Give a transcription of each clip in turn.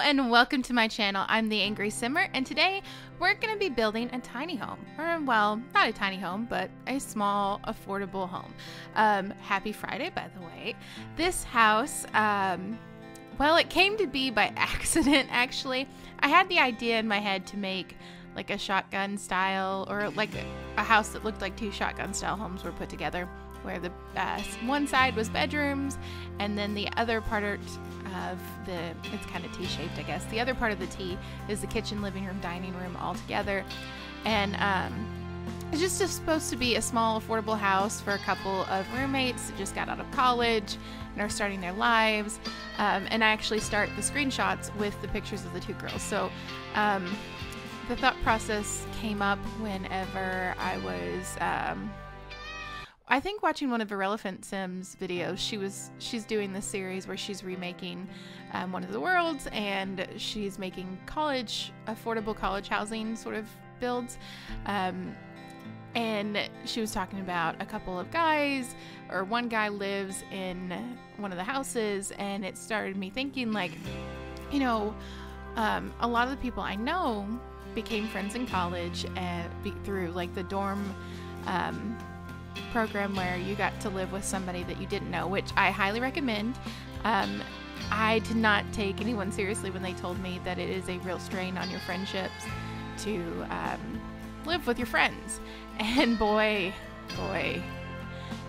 and welcome to my channel. I'm the Angry Simmer, and today we're going to be building a tiny home. Or, well, not a tiny home, but a small, affordable home. Happy Friday, by the way. This house, well, it came to be by accident, actually. I had the idea in my head to make like a shotgun style, or like a house that looked like two shotgun style homes were put together, where the one side was bedrooms, and then the other part of it's kind of T-shaped, I guess. The other part of the T is the kitchen, living room, dining room all together. And it's just supposed to be a small, affordable house for a couple of roommates that just got out of college and are starting their lives. And I actually start the screenshots with the pictures of the two girls. So the thought process came up whenever I was I think watching one of Irrelevant Sims videos. She's doing this series where she's remaking one of the worlds, and she's making affordable college housing sort of builds. And she was talking about a couple of guys, or one guy lives in one of the houses, and it started me thinking, like, you know, a lot of the people I know became friends in college through like the dorm program where you got to live with somebody that you didn't know, which I highly recommend. I did not take anyone seriously when they told me that it is a real strain on your friendships to live with your friends. And boy, it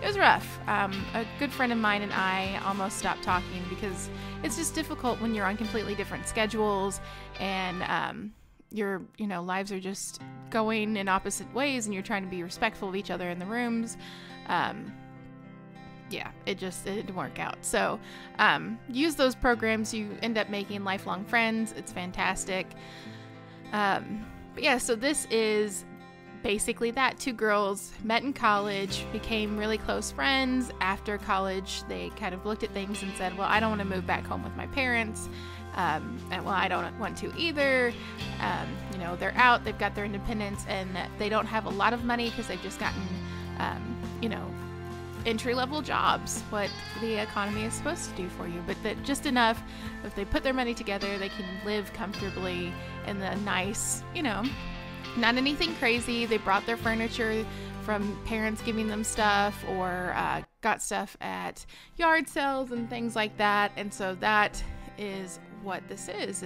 was rough. A good friend of mine and I almost stopped talking because it's just difficult when you're on completely different schedules, and your lives are just going in opposite ways, and you're trying to be respectful of each other in the rooms. Yeah, it didn't work out. So use those programs. You end up making lifelong friends. It's fantastic. But yeah, so this is basically that. Two girls met in college, became really close friends. After college, they kind of looked at things and said, well, I don't want to move back home with my parents. And well, I don't want to either. They're out, they've got their independence, and they don't have a lot of money because they've just gotten, entry-level jobs, what the economy is supposed to do for you, but that just enough, if they put their money together, they can live comfortably in the nice, not anything crazy. They brought their furniture from parents giving them stuff, or got stuff at yard sales and things like that. And so that is what this is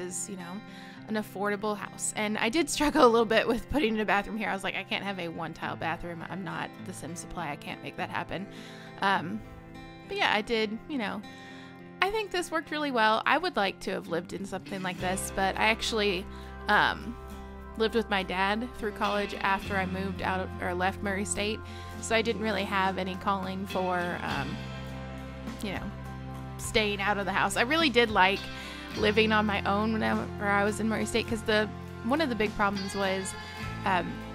an affordable house. And I did struggle a little bit with putting in a bathroom here. I was like, I can't have a one-tile bathroom. I'm not the Sim Supply. I can't make that happen. But yeah, I did, I think this worked really well. I would like to have lived in something like this, but I actually lived with my dad through college after I moved out or left Murray State. So I didn't really have any calling for, staying out of the house. I really did like living on my own whenever I was in Murray State, because one of the big problems was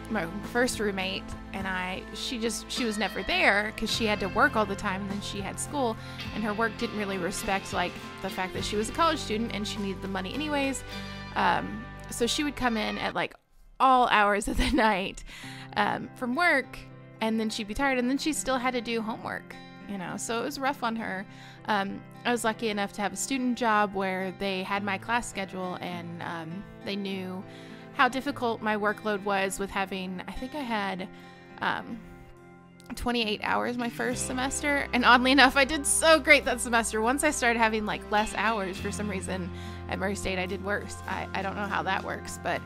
my first roommate and she was never there because she had to work all the time, and then she had school, and her work didn't really respect like the fact that she was a college student and she needed the money anyways. So she would come in at like all hours of the night from work, and then she'd be tired, and then she still had to do homework. So it was rough on her. I was lucky enough to have a student job where they had my class schedule, and they knew how difficult my workload was with having, I think I had 28 hours my first semester, and oddly enough, I did so great that semester. Once I started having like less hours, for some reason at Murray State, I did worse. I don't know how that works, but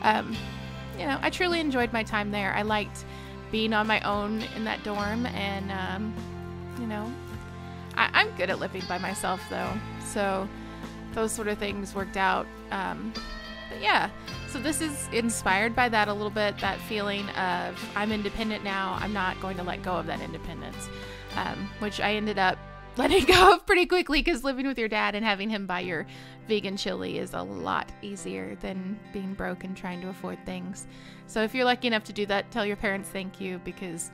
I truly enjoyed my time there. I liked being on my own in that dorm, and I'm good at living by myself though, so those sort of things worked out. But yeah, so this is inspired by that a little bit, that feeling of I'm independent now, I'm not going to let go of that independence, which I ended up letting go of pretty quickly, because living with your dad and having him buy your vegan chili is a lot easier than being broke and trying to afford things. So if you're lucky enough to do that, tell your parents thank you, because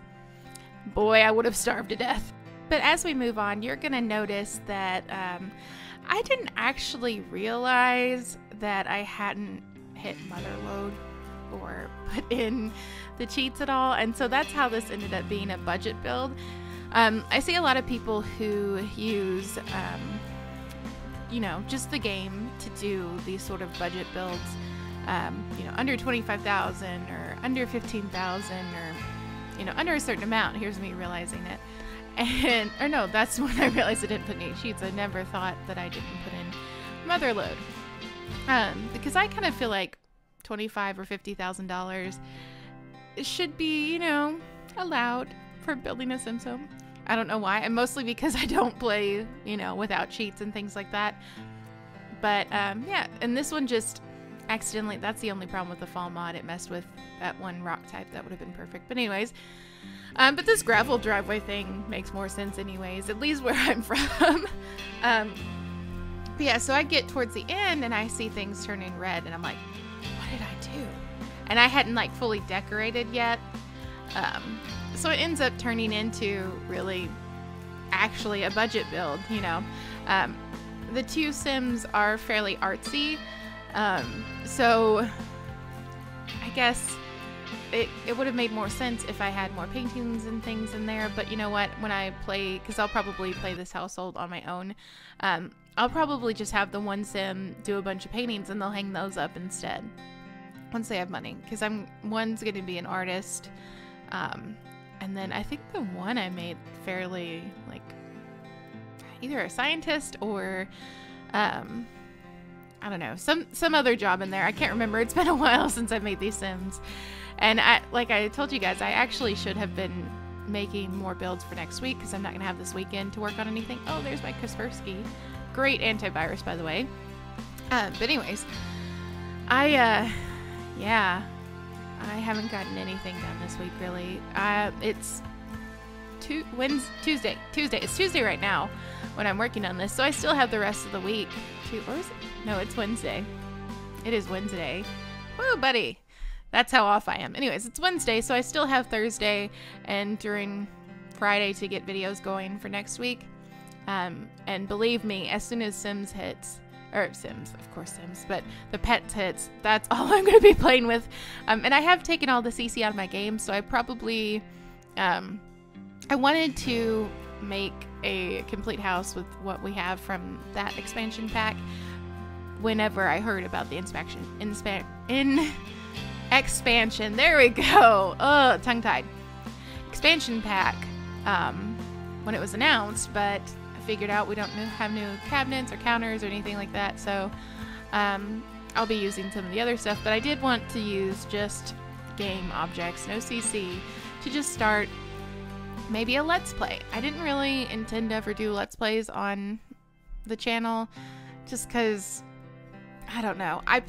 boy, I would have starved to death. But as we move on, you're going to notice that I didn't actually realize that I hadn't hit mother load or put in the cheats at all. And so that's how this ended up being a budget build. I see a lot of people who use you know, just the game to do these sort of budget builds, you know, under 25,000 or under 15,000 or, you know, under a certain amount. Here's me realizing it. And, or no, that's when I realized I didn't put any sheets. I never thought that I didn't put in mother load. Because I kind of feel like $25,000 or $50,000 should be, you know, allowed for building a Sims home. I don't know why, and mostly because I don't play, you know, without cheats and things like that. But yeah, and this one just accidentally, that's the only problem with the fall mod. It messed with that one rock type that would have been perfect. But anyways, but this gravel driveway thing makes more sense anyways, at least where I'm from. But yeah, so I get towards the end and I see things turning red and I'm like, what did I do? And I hadn't like fully decorated yet. So it ends up turning into really actually a budget build, you know. The two Sims are fairly artsy. So I guess it would have made more sense if I had more paintings and things in there. But you know what? When I play, because I'll probably play this household on my own, I'll probably just have the one Sim do a bunch of paintings and they'll hang those up instead once they have money. Because one's going to be an artist. And then I think the one I made fairly, like, either a scientist or, I don't know, some other job in there. I can't remember. It's been a while since I made these Sims. And like I told you guys, I actually should have been making more builds for next week because I'm not going to have this weekend to work on anything. Oh, there's my Kaspersky. Great antivirus, by the way. But anyways, yeah. I haven't gotten anything done this week, really. It's Tuesday. It's Tuesday right now when I'm working on this, so I still have the rest of the week. Or is it? No, it's Wednesday. It is Wednesday. Whoa, buddy. That's how off I am. Anyways, it's Wednesday, so I still have Thursday and during Friday to get videos going for next week. And believe me, as soon as Sims hits, or Sims, of course Sims, but the Pets hits, that's all I'm going to be playing with. And I have taken all the CC out of my game, so I probably, I wanted to make a complete house with what we have from that expansion pack whenever I heard about the expansion, there we go, tongue-tied, expansion pack, when it was announced, but figured out we don't have new cabinets or counters or anything like that, so I'll be using some of the other stuff, but I did want to use just game objects, no CC, to just start maybe a Let's Play. I didn't really intend to ever do Let's Plays on the channel just because, I don't know, I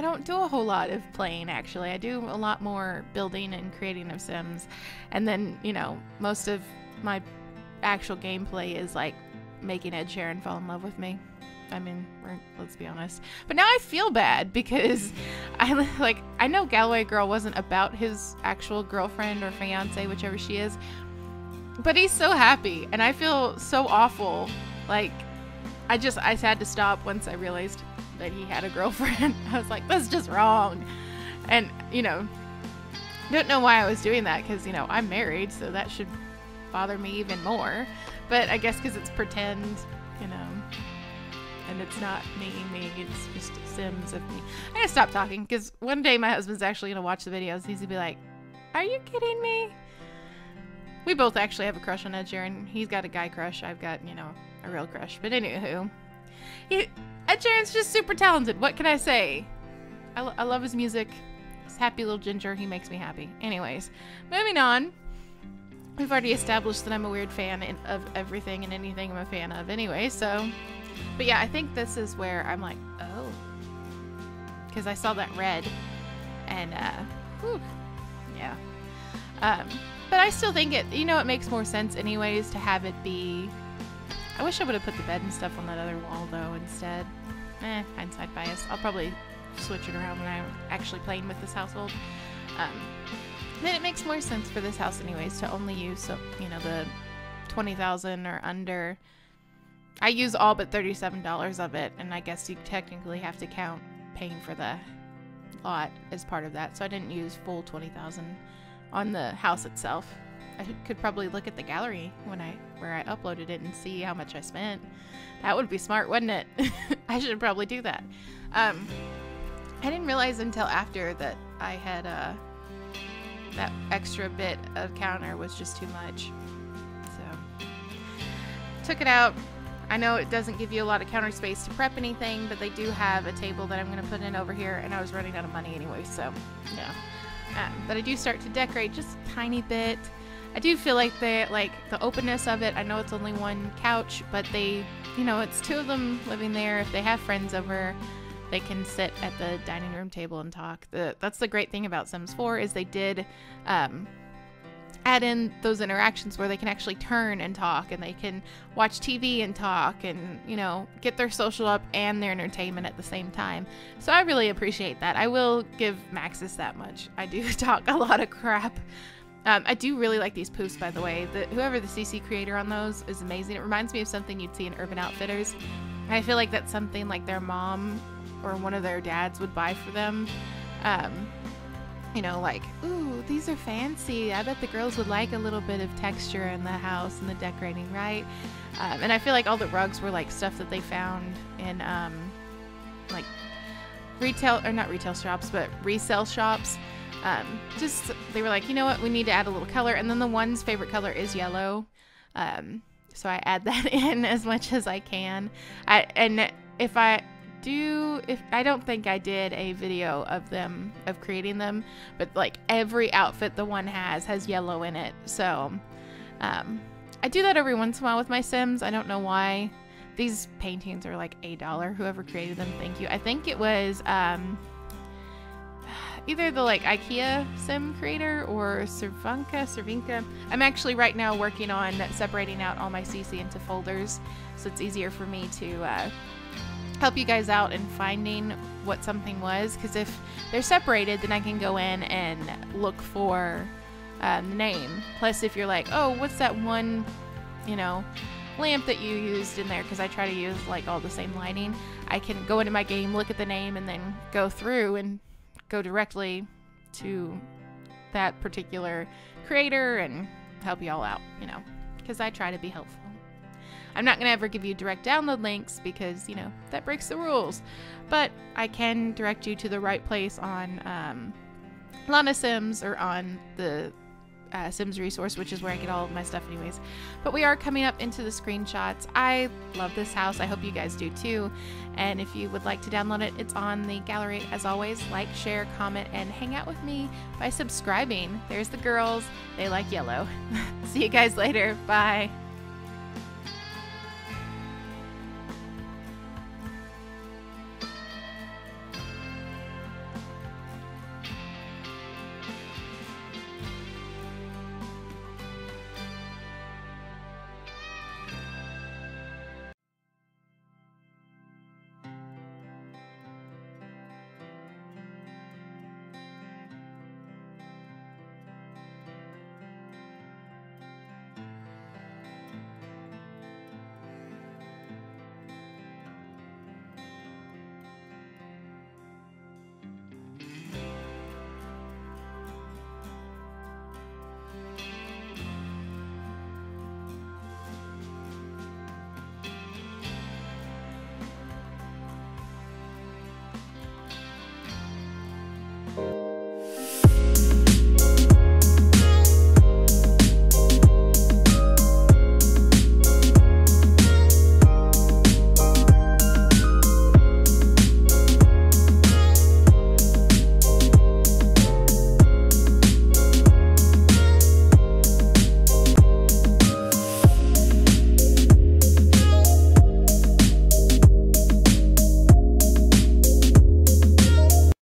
don't do a whole lot of playing, actually. I do a lot more building and creating of Sims, and then, you know, most of my actual gameplay is like making Ed Sheeran fall in love with me. I mean, let's be honest. But now I feel bad because I know Galway Girl wasn't about his actual girlfriend or fiance, whichever she is, but he's so happy and I feel so awful. Like, I had to stop once I realized that he had a girlfriend. I was like, that's just wrong. And, you know, don't know why I was doing that because, you know, I'm married, so that should bother me even more. But I guess because it's pretend, you know, and it's not me, it's just Sims of me. I gotta stop talking because one day my husband's actually gonna watch the videos. He's gonna be like, are you kidding me? We both actually have a crush on Ed Sheeran. He's got a guy crush. I've got, you know, a real crush. But anywho, Ed Sheeran's just super talented. What can I say? I love his music. He's happy little ginger. He makes me happy. Anyways, moving on. We've already established that I'm a weird fan of everything and anything I'm a fan of anyway, so. But yeah, I think this is where I'm like, oh. Because I saw that red. And, whew, yeah. But I still think it makes more sense anyways to have it be. I wish I would have put the bed and stuff on that other wall though instead. Hindsight bias. I'll probably switch it around when I'm actually playing with this household. Then it makes more sense for this house anyways to only use, you know, the 20,000 or under. I use all but $37 of it, and I guess you technically have to count paying for the lot as part of that. So I didn't use full 20,000 on the house itself. I could probably look at the gallery where I uploaded it and see how much I spent. That would be smart, wouldn't it? I should probably do that. I didn't realize until after that I had that extra bit of counter was just too much. So took it out. I know it doesn't give you a lot of counter space to prep anything, but they do have a table that I'm going to put in over here, and I was running out of money anyway, so yeah. But I do start to decorate just a tiny bit. I do feel like the openness of it, I know it's only one couch, but they, you know, it's two of them living there. If they have friends over, they can sit at the dining room table and talk. That's the great thing about Sims 4 is they did add in those interactions where they can actually turn and talk, and they can watch TV and talk, and, you know, get their social up and their entertainment at the same time. So I really appreciate that. I will give Maxis that much. I do talk a lot of crap. I do really like these poofs, by the way. Whoever the CC creator on those is amazing. It reminds me of something you'd see in Urban Outfitters. I feel like that's something like their mom or one of their dads would buy for them. You know, like, ooh, these are fancy. I bet the girls would like a little bit of texture in the house and the decorating, right? And I feel like all the rugs were like stuff that they found in like retail, or not retail shops, but resale shops. Just, they were like, you know what, we need to add a little color. And then the one's favorite color is yellow. So I add that in as much as I can. I don't think I did a video of creating them, but like every outfit the one has yellow in it. So I do that every once in a while with my Sims. I don't know why. These paintings are like $1. Whoever created them, thank you. I think it was either the like IKEA Sim creator or Cervinka. I'm actually right now working on separating out all my CC into folders, so it's easier for me to help you guys out in finding what something was, because if they're separated, then I can go in and look for the name. Plus, if you're like, oh, what's that one, you know, lamp that you used in there, because I try to use like all the same lighting, I can go into my game, look at the name, and then go through and go directly to that particular creator and help you all out, you know, because I try to be helpful. I'm not going to ever give you direct download links because, you know, that breaks the rules. But I can direct you to the right place on Lana Sims or on the Sims resource, which is where I get all of my stuff anyways. But we are coming up into the screenshots. I love this house. I hope you guys do too. And if you would like to download it, it's on the gallery. As always, like, share, comment, and hang out with me by subscribing. There's the girls. They like yellow. See you guys later. Bye.